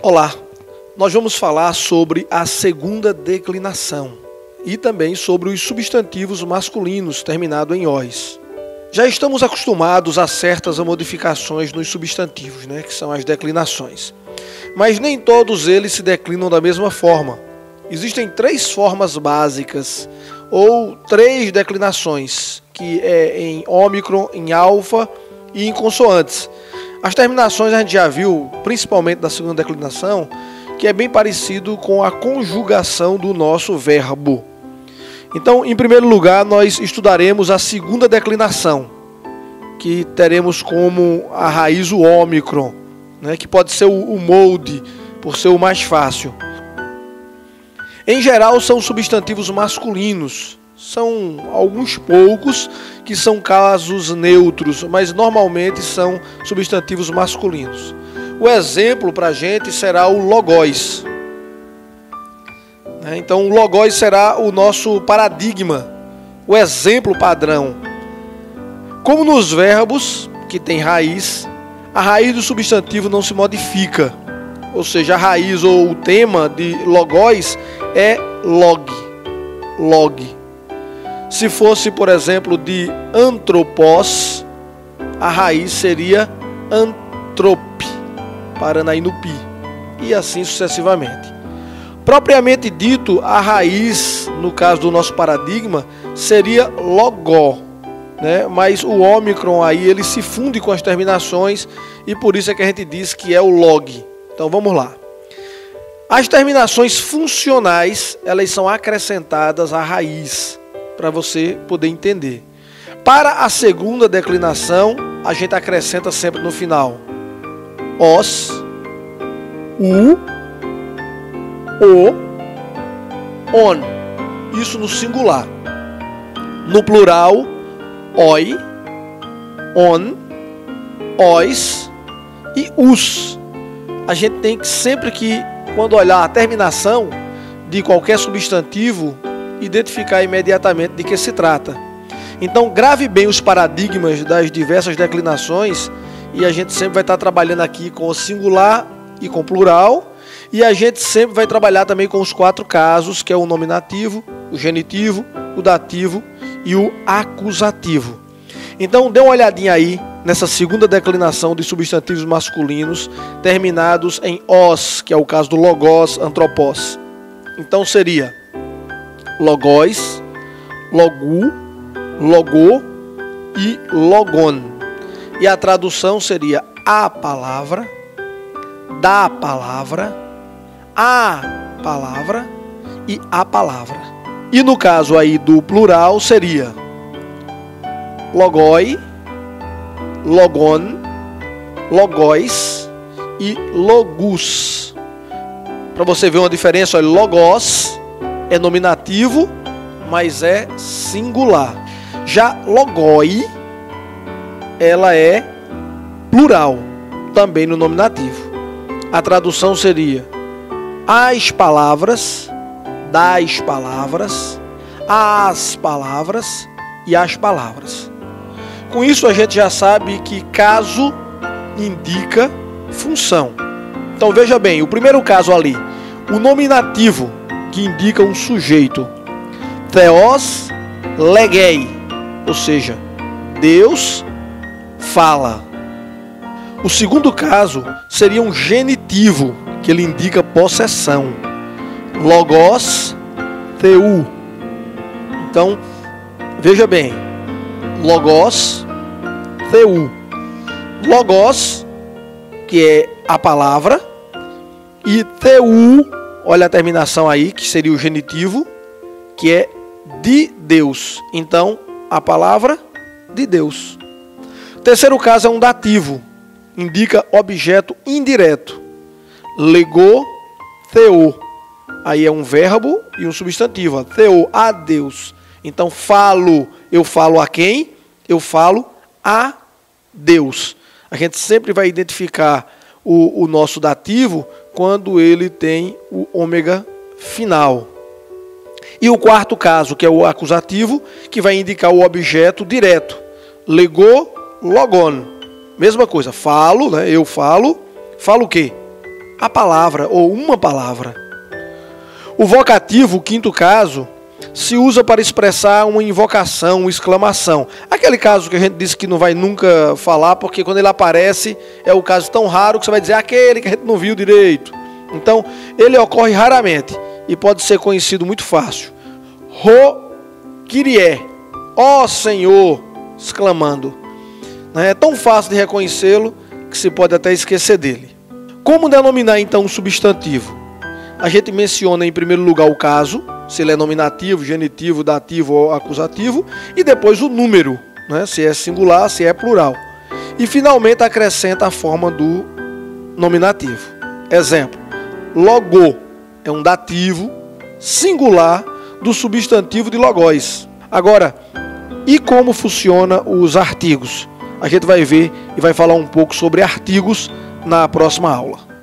Olá, nós vamos falar sobre a segunda declinação e também sobre os substantivos masculinos terminados em "-os". Já estamos acostumados a certas modificações nos substantivos, que são as declinações. Mas nem todos eles se declinam da mesma forma. Existem 3 formas básicas, ou 3 declinações, que é em ômicron, em alfa e em consoantes. As terminações a gente já viu, principalmente da segunda declinação, que é bem parecido com a conjugação do nosso verbo. Então, em primeiro lugar, nós estudaremos a segunda declinação, que teremos como a raiz o ômicron, que pode ser o molde, por ser o mais fácil. Em geral, são substantivos masculinos. São alguns poucos que são casos neutros, mas normalmente são substantivos masculinos. O exemplo para a gente será o logos. Então, o logos será o nosso paradigma, o exemplo padrão. Como nos verbos, que tem raiz, a raiz do substantivo não se modifica. Ou seja, a raiz ou o tema de logos é log. Se fosse, por exemplo, de antropos, a raiz seria antrope, parando aí no pi, e assim sucessivamente. Propriamente dito, a raiz, no caso do nosso paradigma, seria logó, mas o ômicron aí ele se funde com as terminações e por isso é que a gente diz que é o log. Então vamos lá. As terminações funcionais, elas são acrescentadas à raiz, para você poder entender. Para a segunda declinação, a gente acrescenta sempre no final os, o, on. Isso no singular. No plural, oi, on, os e us. A gente tem que sempre que, quando olhar a terminação de qualquer substantivo, identificar imediatamente de que se trata. Então, grave bem os paradigmas das diversas declinações e a gente sempre vai estar trabalhando aqui com o singular e com o plural, e a gente sempre vai trabalhar também com os 4 casos, que é o nominativo, o genitivo, o dativo e o acusativo. Então, dê uma olhadinha aí nessa segunda declinação de substantivos masculinos terminados em os, que é o caso do logos, antropos. Então, seria logos, logu, logô e logon. E a tradução seria a palavra, da palavra, a palavra e a palavra. E no caso aí do plural seria logoi, logon, logos e logus. Para você ver uma diferença, olha, logos é nominativo, mas é singular. Já logoi, ela é plural, também no nominativo. A tradução seria as palavras, das palavras, as palavras e as palavras. Com isso a gente já sabe que caso indica função. Então veja bem, o primeiro caso ali, o nominativo, que indica um sujeito, theos legei, ou seja, Deus fala. O segundo caso seria um genitivo, que ele indica possessão, logos theu. Então, veja bem, logos theu. Logos, que é a palavra, e theu, olha a terminação aí, que seria o genitivo, que é de Deus. Então, a palavra de Deus. O terceiro caso é um dativo, indica objeto indireto. Legou, theo. Aí é um verbo e um substantivo. Theo, a Deus. Então, falo. Eu falo a quem? Eu falo a Deus. A gente sempre vai identificar o nosso dativo quando ele tem o ômega final. E o quarto caso, que é o acusativo, que vai indicar o objeto direto. Legou, logon. Mesma coisa, falo, eu falo. Falo o quê? a palavra ou uma palavra. O vocativo, o quinto caso, se usa para expressar uma invocação, uma exclamação. Aquele caso que a gente disse que não vai nunca falar, porque quando ele aparece é o caso tão raro que você vai dizer aquele que a gente não viu direito. Então, ele ocorre raramente e pode ser conhecido muito fácil. Kyrie, ó Senhor, exclamando. É tão fácil de reconhecê-lo que se pode até esquecer dele. Como denominar então um substantivo? A gente menciona em primeiro lugar o caso, se ele é nominativo, genitivo, dativo ou acusativo, e depois o número, né? Se é singular, se é plural. E finalmente acrescenta a forma do nominativo. Exemplo, logo é um dativo singular do substantivo de logos. Agora, e como funciona os artigos? A gente vai ver e vai falar um pouco sobre artigos na próxima aula.